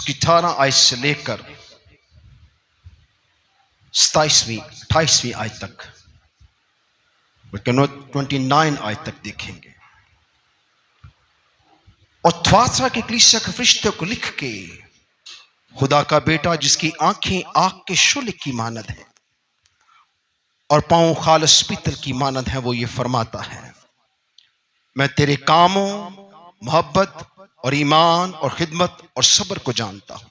उसकी 18 आयत से लेकर 28वीं आयत तक, बल्कि 29 आयत तक देखेंगे। और थुआतिरा की कलीसिया के फरिश्ते को लिख के, खुदा का बेटा जिसकी आंखें आग के शोले की मानद है और पांव खालिस पीतल की मानद है, वो ये फरमाता है, मैं तेरे कामों, मोहब्बत और ईमान और खिदमत और सब्र को जानता हूं,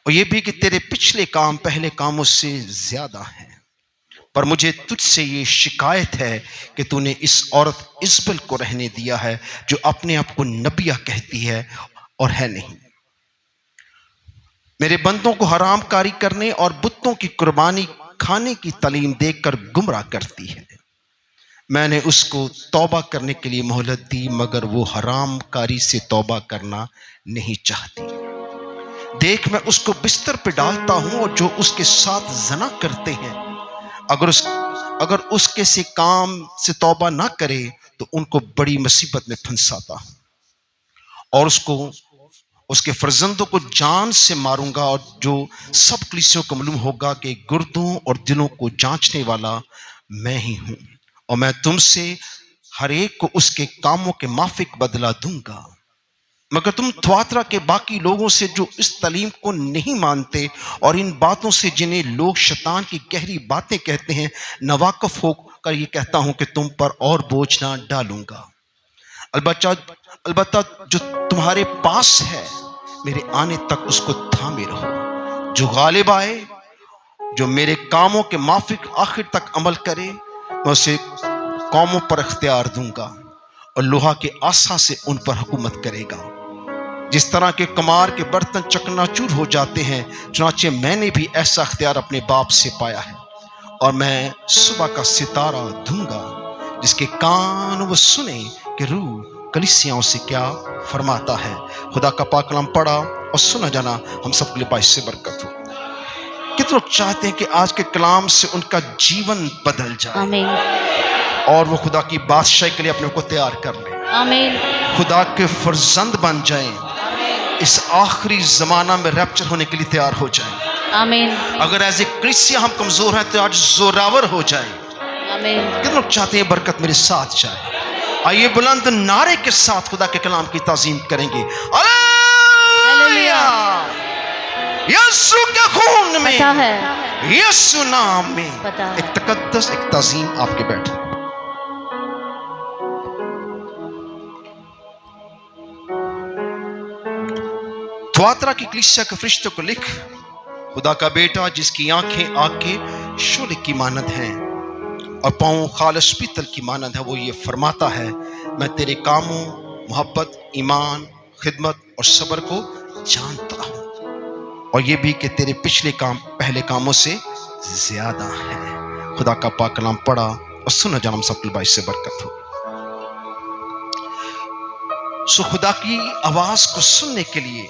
और ये भी कि तेरे पिछले काम पहले कामों से ज्यादा हैं। पर मुझे तुझसे ये शिकायत है कि तूने इस औरत इज़बल को रहने दिया है, जो अपने आप को नबिया कहती है और है नहीं। मेरे बंदों को हरामकारी करने और बुतों की कुर्बानी खाने की तालीम देकर गुमराह करती है। मैंने उसको तौबा करने के लिए मोहलत दी, मगर वो हरामकारी से तौबा करना नहीं चाहती। देख, मैं उसको बिस्तर पे डालता हूं, और जो उसके साथ जना करते हैं अगर उसके से काम से तौबा ना करे तो उनको बड़ी मुसीबत में फंसाता हूं, और उसके फर्जंदों को जान से मारूंगा, और जो सब कलीसियों को मालूम होगा कि गुर्दों और दिलों को जांचने वाला मैं ही हूं, और मैं तुमसे हर एक को उसके कामों के माफिक बदला दूंगा। मगर तुम थुआतिरा के बाकी लोगों से जो इस तालीम को नहीं मानते और इन बातों से जिन्हें लोग शैतान की गहरी बातें कहते हैं, नवाकफ होकर ये कहता हूं कि तुम पर और बोझ ना डालूंगा। अलबत्ता जो तुम्हारे पास है, मेरे आने तक उसको थामे रहो। जो गालिब आए, जो मेरे कामों के माफिक आखिर तक अमल करे, मैं उसे कौमों पर इख्तियार दूंगा और लोहा के आसा से उन पर हुकूमत करेगा। जिस तरह के कमार के बर्तन चकनाचूर हो जाते हैं, चुनाचे मैंने भी ऐसा इख्तियार अपने बाप से पाया है, और मैं सुबह का सितारा दूंगा। जिसके कान वो सुने कि रूह कलीसियाओं से क्या फरमाता है। खुदा का पाक कलाम पढ़ा और सुना जाना हम सबके लिए बाइस से बरकत हो। कितने लोग चाहते हैं कि आज के कलाम से उनका जीवन बदल जाए, आमीन, और वो खुदा की बादशाही के लिए अपने को तैयार कर ले, आमीन, खुदा के फर्जंद बन जाएं, इस आखिरी जमाना में रैप्चर होने के लिए तैयार हो जाएं। आमीन, अगर एज ए क्रिस्चियन हम कमजोर हैं तो आज जोरावर हो जाएं। आमीन। कितने लोग चाहते हैं बरकत मेरे साथ जाए? आइए बुलंद नारे के साथ खुदा के कलाम की ताजीम करेंगे। हालेलुया! यीशु के खून में, पता है, यीशु नाम में पता है। एक तकद्दस, एक ताजीम आपके बैठे। थुआतिरा की कलीसिया के फरिश्ते को लिख, खुदा का बेटा जिसकी आंखें आग के शोले की मानद हैं और पांव खालिस पीतल की मानद है, वो ये फरमाता है, मैं तेरे कामों, मोहब्बत, ईमान, खिदमत और सब्र को जानता हूं, और ये भी कि तेरे पिछले काम पहले कामों से ज्यादा हैं। खुदा का पाक कलाम पढ़ा और सुना जाना हम सबके बाइस से बरकत हो। सो खुदा की आवाज को सुनने के लिए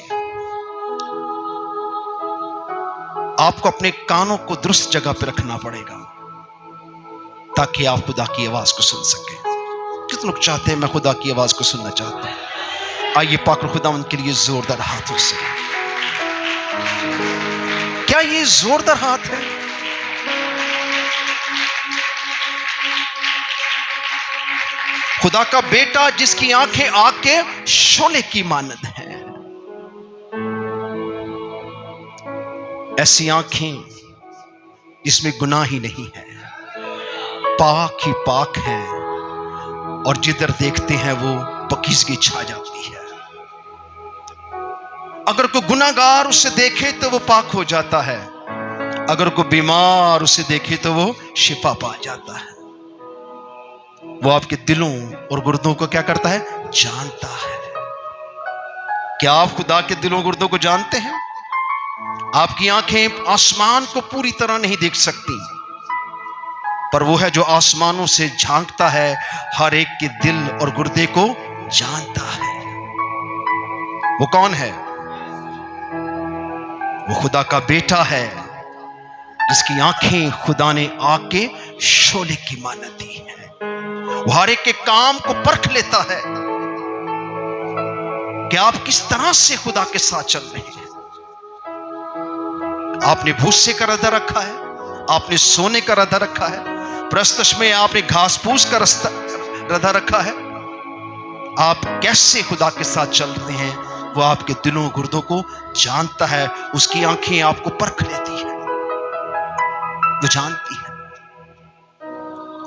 आपको अपने कानों को दुरुस्त जगह पर रखना पड़ेगा, ताकि आप खुदा की आवाज को सुन सके। कितने लोग चाहते हैं मैं खुदा की आवाज को सुनना चाहता हूं? आइए पाक खुदा उनके लिए जोरदार हाथों से। क्या ये जोरदार हाथ है? खुदा का बेटा जिसकी आंखें आग के शोले की मानद हैं, ऐसी आंखें जिसमें गुनाह ही नहीं है, पाक ही पाक है, और जिधर देखते हैं वो पाकीज़गी छा जाती है। अगर कोई गुनाहगार उसे देखे तो वो पाक हो जाता है, अगर कोई बीमार उसे देखे तो वो शिफा पा जाता है। वो आपके दिलों और गुर्दों को क्या करता है? जानता है। क्या आप खुदा के दिलों गुर्दों को जानते हैं? आपकी आंखें आसमान को पूरी तरह नहीं देख सकती, पर वो है जो आसमानों से झांकता है, हर एक के दिल और गुर्दे को जानता है। वो कौन है? वो खुदा का बेटा है, जिसकी आंखें खुदा ने आग के शोले की मानद दी है। वो हर एक के काम को परख लेता है। कि आप किस तरह से खुदा के साथ चल रहे हैं। आपने भूसे का रदा रखा है, आपने सोने का रदा रखा है, प्रस्तुष में आपने घास फूस का रदा रखा है। आप कैसे खुदा के साथ चल रहे हैं वो आपके दिलों गुर्दों को जानता है। उसकी आंखें आपको परख लेती है, वो जानती है,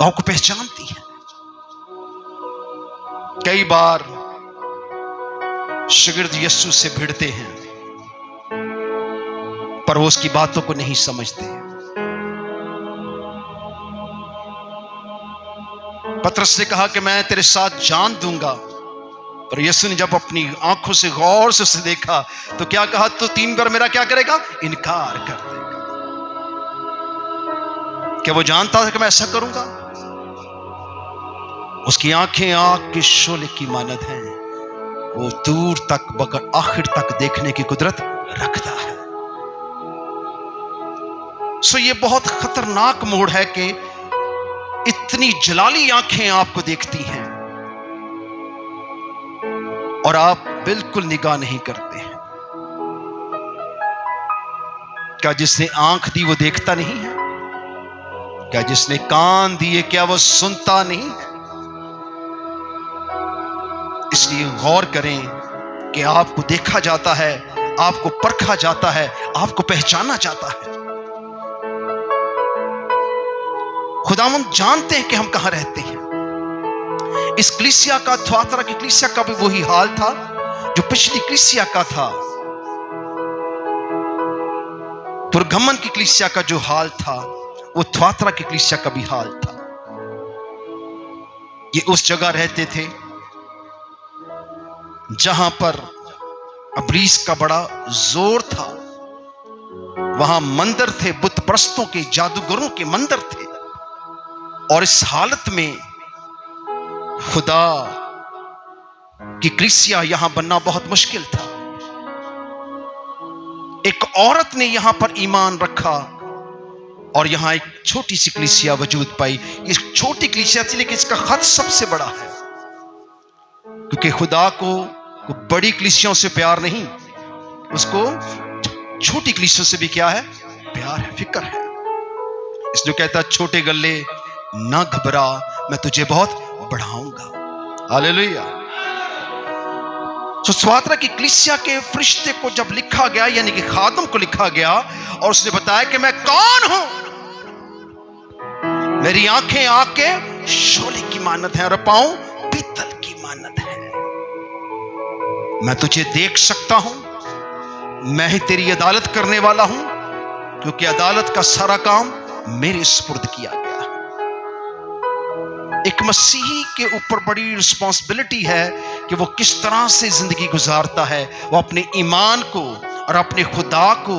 आपको पहचानती है। कई बार शागिर्द यीशु से भिड़ते हैं पर वो उसकी बातों को नहीं समझते। पतरस ने कहा कि मैं तेरे साथ जान दूंगा, पर यीशु ने जब अपनी आंखों से गौर से उसे देखा तो क्या कहा, तो 3 बार मेरा क्या करेगा, इनकार कर देगा। क्या वो जानता था कि मैं ऐसा करूंगा? उसकी आंखें आग के शोले की मानद हैं, वो दूर तक बगैर आखिर तक देखने की कुदरत रखता है। सो ये बहुत खतरनाक मोड़ है कि इतनी जलाली आंखें आपको देखती हैं और आप बिल्कुल निगाह नहीं करते हैं। क्या जिसने आंख दी वो देखता नहीं है? क्या जिसने कान दिए क्या वो सुनता नहीं है? इसलिए गौर करें कि आपको देखा जाता है, आपको परखा जाता है, आपको पहचाना जाता है। खुदावंद जानते हैं कि हम कहां रहते हैं। इस कलीसिया का, थुआतिरा की कलीसिया का भी वही हाल था जो पिछली कलीसिया का था। पुरगमन की कलीसिया का जो हाल था वो थुआतिरा की कलीसिया का भी हाल था। ये उस जगह रहते थे जहां पर अबलीस का बड़ा जोर था। वहां मंदिर थे, बुत परस्तों के, जादूगरों के मंदिर थे। और इस हालत में खुदा की कलीसिया यहां बनना बहुत मुश्किल था। एक औरत ने यहां पर ईमान रखा और यहां एक छोटी सी कलीसिया वजूद पाई। इस छोटी कलीसिया थी लेकिन इसका खत सबसे बड़ा है, क्योंकि खुदा को बड़ी कलीसियाओं से प्यार नहीं, उसको छोटी कलीसियों से भी क्या है, प्यार है, फिक्र है। इसलिए कहता छोटे गल्ले ना घबरा, मैं तुझे बहुत बढ़ाऊंगा। हालेलुया। तो थुआतिरा की कलीसिया के फरिश्ते को जब लिखा गया, यानी कि खादम को लिखा गया और उसने बताया कि मैं कौन हूं, मेरी आंखें आग के शोले की मानद है और पांव पीतल की मानद है। मैं तुझे देख सकता हूं, मैं ही तेरी अदालत करने वाला हूं, क्योंकि अदालत का सारा काम मेरे सुपुर्द किया गया। एक मसीही के ऊपर बड़ी रिस्पॉन्सिबिलिटी है कि वो किस तरह से जिंदगी गुजारता है। वो अपने ईमान को और अपने खुदा को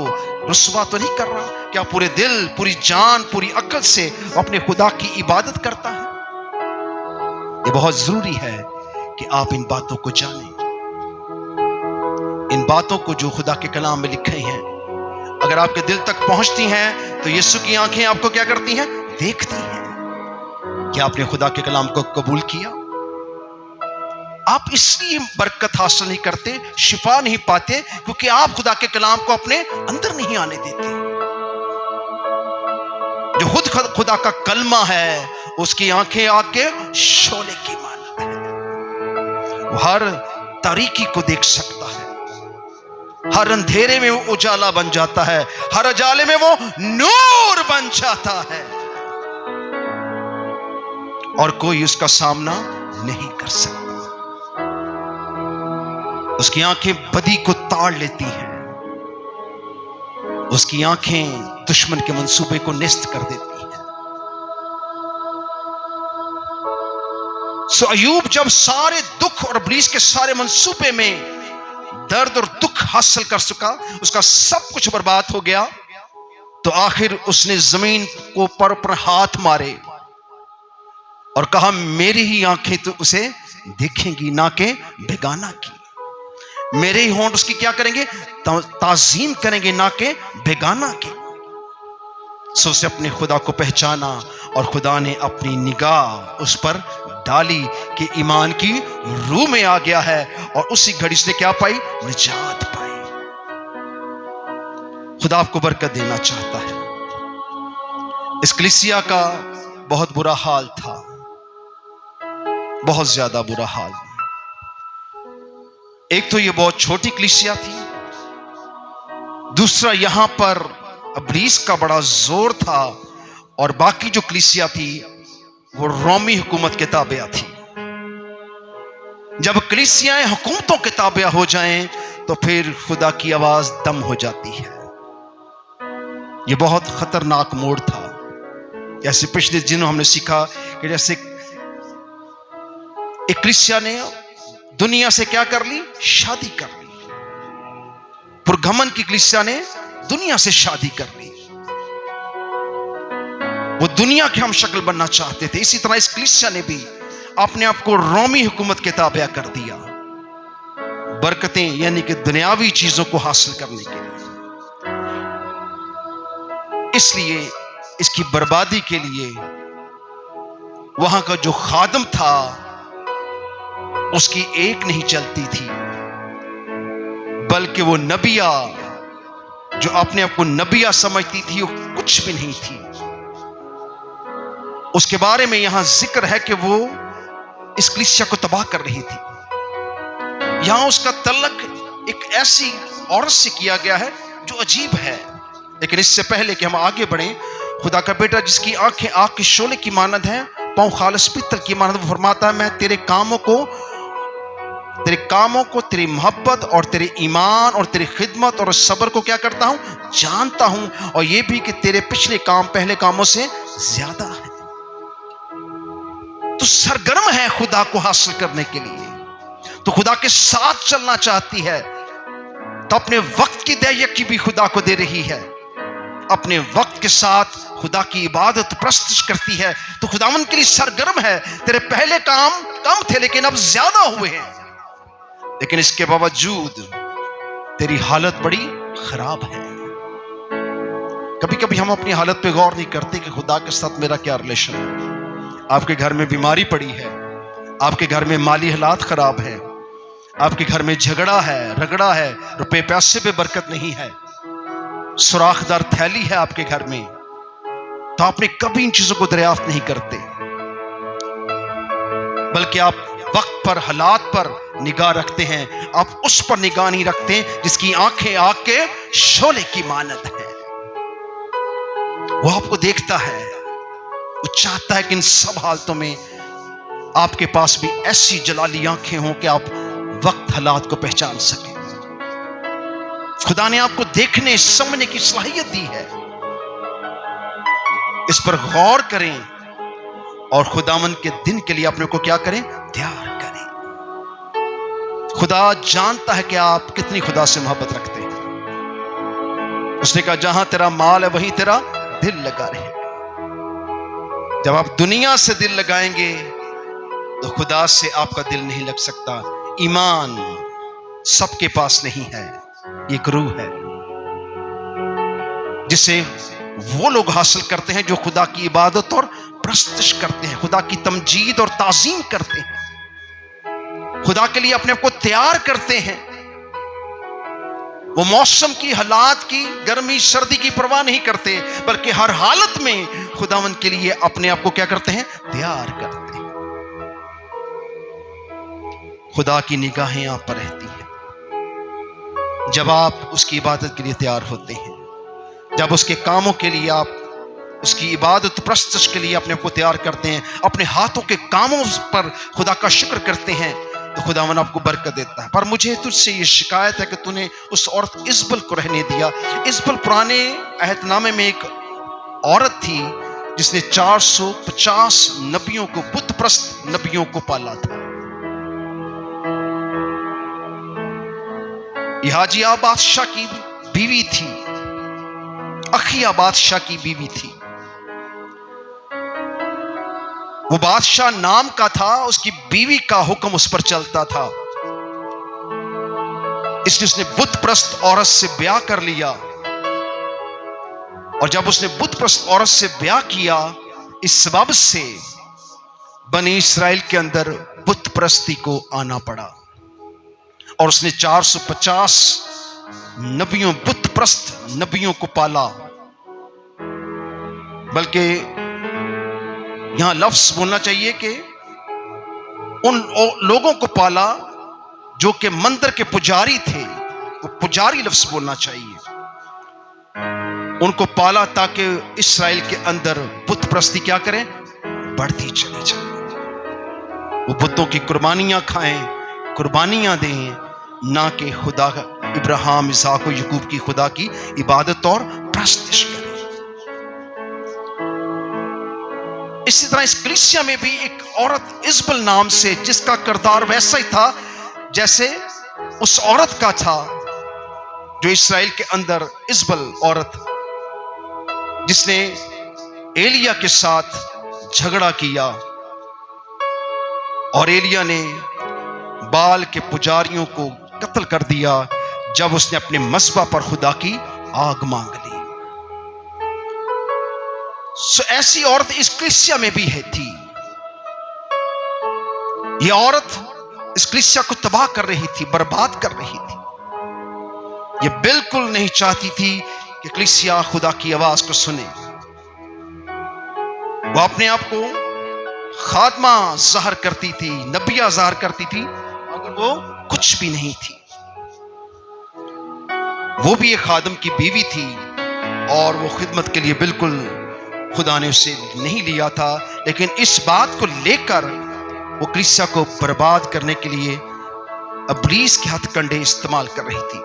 रुस्वा तो नहीं कर रहा, क्या पूरे दिल, पूरी जान, पूरी अक्ल से वो अपने खुदा की इबादत करता है। ये बहुत जरूरी है कि आप इन बातों को जानें, इन बातों को जो खुदा के कलाम में लिखे हैं अगर आपके दिल तक पहुंचती हैं तो यीशु की आंखें आपको क्या करती हैं, देखती हैं। क्या आपने खुदा के कलाम को कबूल किया? आप इसलिए बरकत हासिल नहीं करते, शिफा नहीं पाते, क्योंकि आप खुदा के कलाम को अपने अंदर नहीं आने देते। जो खुद खुदा का कलमा है उसकी आंखें आग के शोले की मानद है। वो हर तारीकी को देख सकता है, हर अंधेरे में वो उजाला बन जाता है, हर उजाले में वो नूर बन जाता है और कोई उसका सामना नहीं कर सकता। उसकी आंखें बदी को ताड़ लेती हैं, उसकी आंखें दुश्मन के मंसूबे को नष्ट कर देती हैं। सो अय्यूब जब सारे दुख और इब्लीस के सारे मंसूबे में दर्द और दुख हासिल कर चुका, उसका सब कुछ बर्बाद हो गया, तो आखिर उसने जमीन को पर हाथ मारे और कहा मेरी ही आंखें तो उसे देखेंगी, ना के बेगाना की। मेरे ही होंठ उसकी क्या करेंगे, ताजीम करेंगे, ना के बेगाना की। सो उसने अपने खुदा को पहचाना और खुदा ने अपनी निगाह उस पर डाली कि ईमान की रूह में आ गया है, और उसी घड़ी से क्या पाई? निजात पाई। खुदा आपको बरकत देना चाहता है। इस कलीसिया का बहुत बुरा हाल था, बहुत ज्यादा बुरा हाल। एक तो ये बहुत छोटी कलीसिया थी, दूसरा यहां पर इब्लीस का बड़ा जोर था, और बाकी जो कलीसिया थी वो रोमी हुकूमत के ताबिया थी। जब कलीसियाएं हुकूमतों के ताबिया हो जाएं तो फिर खुदा की आवाज दम हो जाती है। यह बहुत खतरनाक मोड़ था। जैसे पिछले दिनों हमने सीखा कि जैसे एक कलीसिया ने दुनिया से क्या कर ली? शादी कर ली। पुरघमन की कलीसिया ने दुनिया से शादी कर ली। वो दुनिया के हम शक्ल बनना चाहते थे। इसी तरह इस कलीसिया ने भी अपने आप को रोमी हुकूमत के ताबिया कर दिया, बरकतें यानी कि दुनियावी चीजों को हासिल करने के लिए। इसलिए इसकी बर्बादी के लिए वहां का जो खादम था उसकी एक नहीं चलती थी, बल्कि वो नबिया जो अपने आप को नबिया समझती थी वो कुछ भी नहीं थी। उसके बारे में यहां जिक्र है कि वो इस कलीसिया को तबाह कर रही थी। यहां उसका तल्लक एक ऐसी औरत से किया गया है जो अजीब है। लेकिन इससे पहले कि हम आगे बढ़ें, खुदा का बेटा जिसकी आंखें आग के शोले की मानद है, पांव खालिस पीतल की मानद, वो फरमाता है मैं तेरे कामों को, तेरी मोहब्बत और तेरे ईमान और तेरी खिदमत और सब्र को क्या करता हूं? जानता हूं, और ये भी कि तेरे पिछले काम पहले कामों से ज्यादा है। तो सरगर्म है खुदा को हासिल करने के लिए, तो खुदा के साथ चलना चाहती है, तो अपने वक्त की दैयक की भी खुदा को दे रही है, अपने वक्त के साथ खुदा की इबादत प्रस्तुत करती है। तो खुदावन के लिए सरगर्म है। तेरे पहले काम कम थे लेकिन अब ज्यादा हुए हैं, लेकिन इसके बावजूद तेरी हालत बड़ी खराब है। कभी कभी हम अपनी हालत पे गौर नहीं करते कि खुदा के साथ मेरा क्या रिलेशन है। आपके घर में बीमारी पड़ी है, आपके घर में माली हालात खराब है, आपके घर में झगड़ा है, रगड़ा है, रुपए पैसे पे बरकत नहीं है, सुराखदार थैली है आपके घर में, तो आपने कभी इन चीजों को दरियाफ्त नहीं करते, बल्कि आप वक्त पर, हालात पर निगाह रखते हैं। आप उस पर निगाह नहीं रखते जिसकी आंखें आग के शोले की मानद है। वो आपको देखता है, वो चाहता है कि इन सब हालतों में आपके पास भी ऐसी जलाली आंखें हों कि आप वक्त हालात को पहचान सकें। खुदा ने आपको देखने समझने की सलाहियत दी है। इस पर गौर करें और खुदावन के दिन के लिए अपने को क्या करें? तैयार करें। खुदा जानता है कि आप कितनी खुदा से मोहब्बत रखते हैं। उसने कहा जहां तेरा माल है वहीं तेरा दिल लगा रहे। जब आप दुनिया से दिल लगाएंगे तो खुदा से आपका दिल नहीं लग सकता। ईमान सबके पास नहीं है, ये एक रूह है जिसे वो लोग हासिल करते हैं जो खुदा की इबादत और प्रस्तुत करते हैं, खुदा की तमजीद और ताजीम करते हैं, खुदा के लिए अपने आप को तैयार करते हैं। वो मौसम की, हालात की, गर्मी सर्दी की परवाह नहीं करते, बल्कि हर हालत में खुदावन के लिए अपने आप को क्या करते हैं? तैयार करते हैं। खुदा की निगाहें आप पर रहती हैं जब आप उसकी इबादत के लिए तैयार होते हैं, जब उसके कामों के लिए आप उसकी इबादत प्रस्तुत के लिए अपने आप को तैयार करते हैं, अपने हाथों के कामों पर खुदा का शुक्र करते हैं, तो खुदावन आपको बरकत देता है। पर मुझे तुझसे ये शिकायत है कि तूने उस औरत इज़बल को रहने दिया। इज़बल पुराने अहदनामे में एक औरत थी जिसने 450 नबियों को, बुत प्रस्त नबियों को पाला था। यहाजिया बादशाह की बीवी थी, अखिया बादशाह की बीवी थी। वो बादशाह नाम का था, उसकी बीवी का हुक्म उस पर चलता था, इसलिए उसने बुत प्रस्त औरत से ब्याह कर लिया और जब उसने बुत प्रस्त औरत से ब्याह किया, इस सबब से बनी इस्राएल के अंदर बुत प्रस्ती को आना पड़ा और उसने 450 नबियों, बुत प्रस्त नबियों को पाला। बल्कि यहां लफ्ज बोलना चाहिए कि उन लोगों को पाला जो कि मंदिर के पुजारी थे, वो पुजारी लफ्ज बोलना चाहिए। उनको पाला ताकि इस्राएल के अंदर बुत प्रस्ती क्या करें, बढ़ती चली जाए। वो बुतों की कुर्बानियां खाएं, कुर्बानियां दें, ना कि खुदा इब्राहिम, इसहाक और याकूब की खुदा की इबादत और प्रस्तिश करें। इसी तरह इस कलीसिया में भी एक औरत इजबल नाम से, जिसका किरदार वैसा ही था जैसे उस औरत का था जो इस्राएल के अंदर, इजबल औरत जिसने एलिया के साथ झगड़ा किया और एलिया ने बाल के पुजारियों को कत्ल कर दिया जब उसने अपने मस्बा पर खुदा की आग मांग ली। सो ऐसी औरत इस कलीसिया में भी है थी। यह औरत इस कलीसिया को तबाह कर रही थी, बर्बाद कर रही थी। यह बिल्कुल नहीं चाहती थी कि कलीसिया खुदा की आवाज को सुने। वो अपने आप को खात्मा ज़ाहिर करती थी, नबिया ज़ाहिर करती थी, मगर वो कुछ भी नहीं थी। वो भी एक खादम की बीवी थी और वो खिदमत के लिए बिल्कुल खुदा ने उसे नहीं लिया था, लेकिन इस बात को लेकर वो कलीसिया को बर्बाद करने के लिए इब्लीस के हथकंडे इस्तेमाल कर रही थी।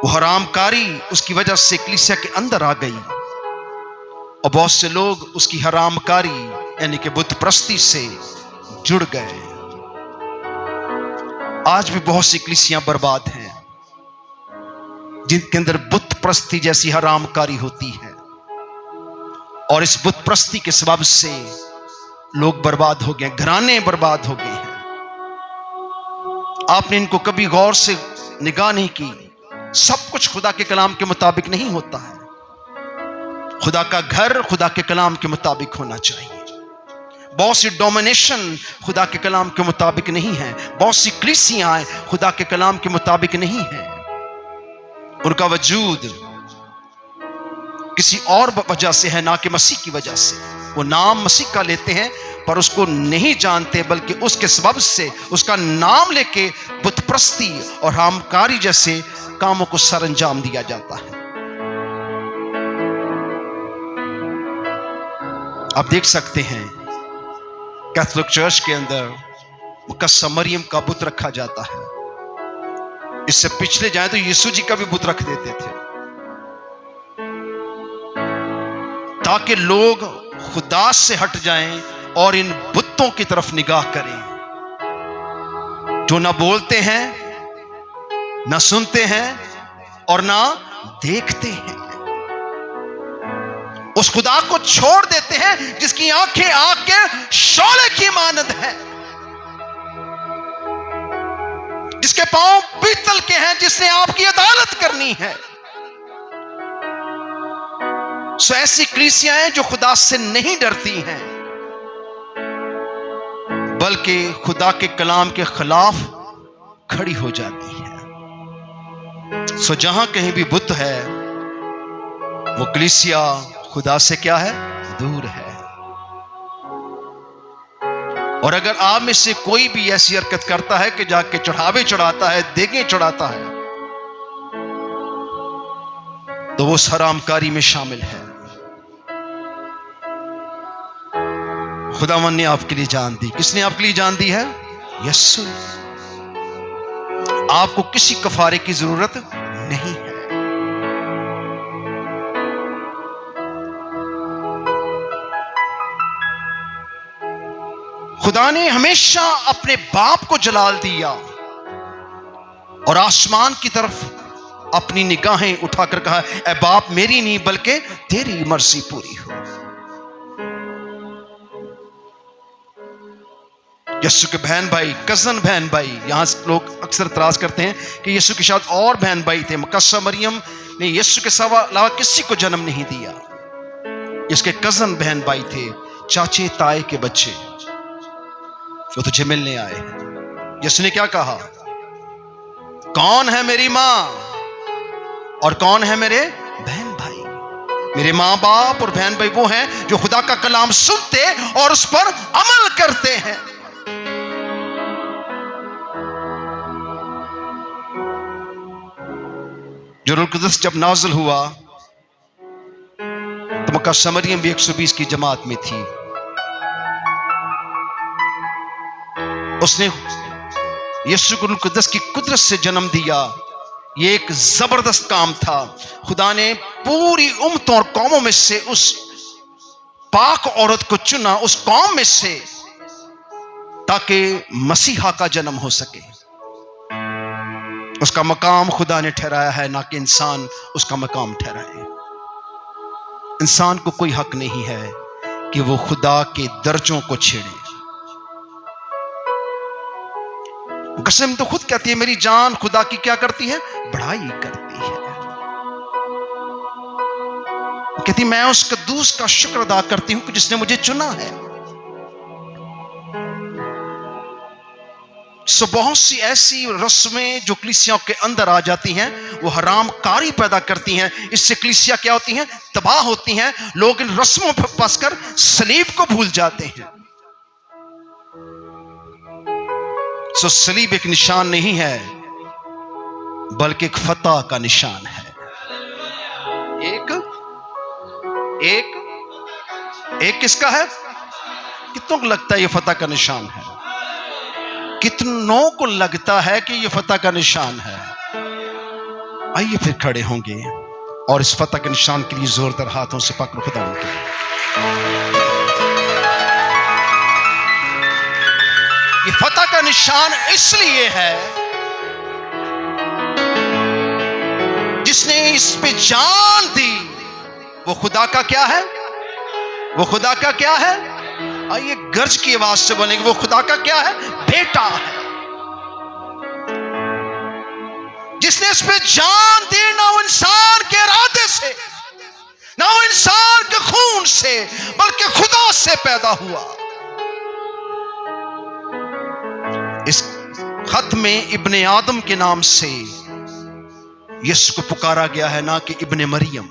वो हरामकारी उसकी वजह से कलीसिया के अंदर आ गई और बहुत से लोग उसकी हरामकारी यानी कि बुत प्रस्ती से जुड़ गए। आज भी बहुत सी कलीसियां बर्बाद हैं जिनके अंदर बुत प्रस्ती जैसी हरामकारी होती है, और इस बुत प्रस्ती के सबब से लोग बर्बाद हो गए, घराने बर्बाद हो गए हैं। आपने इनको कभी गौर से निगाह नहीं की। सब कुछ खुदा के कलाम के मुताबिक नहीं होता है। खुदा का घर खुदा के कलाम के मुताबिक होना चाहिए। बहुत सी डोमिनेशन खुदा के कलाम के मुताबिक नहीं है। बहुत सी कलीसियां खुदा के कलाम के मुताबिक नहीं है। उनका वजूद किसी और वजह से है, ना कि मसीह की वजह से। वो नाम मसीह का लेते हैं पर उसको नहीं जानते, बल्कि उसके सबब से उसका नाम लेके बुतप्रस्ती और हरामकारी जैसे कामों को सरंजाम दिया जाता है। आप देख सकते हैं कैथोलिक चर्च के अंदर मुकद्दस मरियम का बुत रखा जाता है। इससे पिछले जाए तो यीशु जी का भी बुत रख देते थे ताकि लोग खुदा से हट जाएं और इन बुतों की तरफ निगाह करें जो ना बोलते हैं, ना सुनते हैं और ना देखते हैं। उस खुदा को छोड़ देते हैं जिसकी आंखें आग के शोले की मानद है, जिसके पांव पीतल के हैं, जिसने आपकी अदालत करनी है। सो ऐसी कलीसियाएं जो खुदा से नहीं डरती हैं बल्कि खुदा के कलाम के खिलाफ खड़ी हो जाती हैं। सो जहां कहीं भी बुत है वो कलीसिया खुदा से क्या है, दूर है। और अगर आप में से कोई भी ऐसी हरकत करता है कि जाके चढ़ावे चढ़ाता है, देगे चढ़ाता है, तो वो हरामकारी में शामिल है। खुदावन ने आपके लिए जान दी। किसने आपके लिए जान दी है? यीशु। आपको किसी कफारे की जरूरत नहीं है। खुदा ने हमेशा अपने बाप को जलाल दिया और आसमान की तरफ अपनी निगाहें उठाकर कहा, ऐ बाप, मेरी नहीं बल्कि तेरी मर्जी पूरी हो। यीशु के बहन भाई, कजन बहन भाई, यहां लोग अक्सर इतराज करते हैं कि यीशु के शायद और बहन भाई थे। मुकद्दसा मरियम ने यीशु के अलावा किसी को जन्म नहीं दिया। इसके कजन बहन भाई थे, चाचे ताए के बच्चे, वो तुझे मिलने आए हैं। यीशु ने क्या कहा? कौन है मेरी मां और कौन है मेरे बहन भाई? मेरे मां बाप और बहन भाई वो हैं जो खुदा का कलाम सुनते और उस पर अमल करते हैं। जो रूह कुदस जब नाज़िल हुआ तो मुकद्दसा मरियम भी 120 की जमात में थी। उसने यीशु को रूह कुदस की कुदरत से जन्म दिया। ये एक जबरदस्त काम था। खुदा ने पूरी उम्मतों और कौमों में से उस पाक औरत को चुना, उस कौम में से, ताकि मसीहा का जन्म हो सके। उसका मकाम खुदा ने ठहराया है, ना कि इंसान उसका मकाम ठहराए। इंसान को कोई हक नहीं है कि वो खुदा के दर्जों को छेड़े। कसम तो खुद कहती है, मेरी जान खुदा की क्या करती है? बड़ाई करती है। कहती मैं उस कद्दूस का शुक्र अदा करती हूं कि जिसने मुझे चुना है। सो बहुत सी ऐसी रस्में जो कलीसिया के अंदर आ जाती हैं, वो हराम कारी पैदा करती हैं। इससे कलीसिया क्या होती हैं? तबाह होती हैं। लोग इन रस्मों पर फंसकर सलीब को भूल जाते हैं। सो सलीब एक निशान नहीं है, बल्कि एक फतह का निशान है। एक किसका है? कितनों को लगता है ये फतह का निशान है? कितनों को लगता है कि ये फतह का निशान है? आइए फिर खड़े होंगे और इस फतह के निशान के लिए जोरदार हाथों से पकड़ खुदा उनके। ये फतह का निशान इसलिए है, जिसने इस पे जान दी वो खुदा का क्या है? वो खुदा का क्या है? आइए गर्ज की आवाज से बोलेंगे, वो खुदा का क्या है? बेटा है। जिसने इस पे जान दी, ना वो इंसान के इरादे से, ना वो इंसान के खून से, बल्कि खुदा से पैदा हुआ। इस खत में इब्ने आदम के नाम से यीशु को पुकारा गया है, ना कि इब्ने मरियम।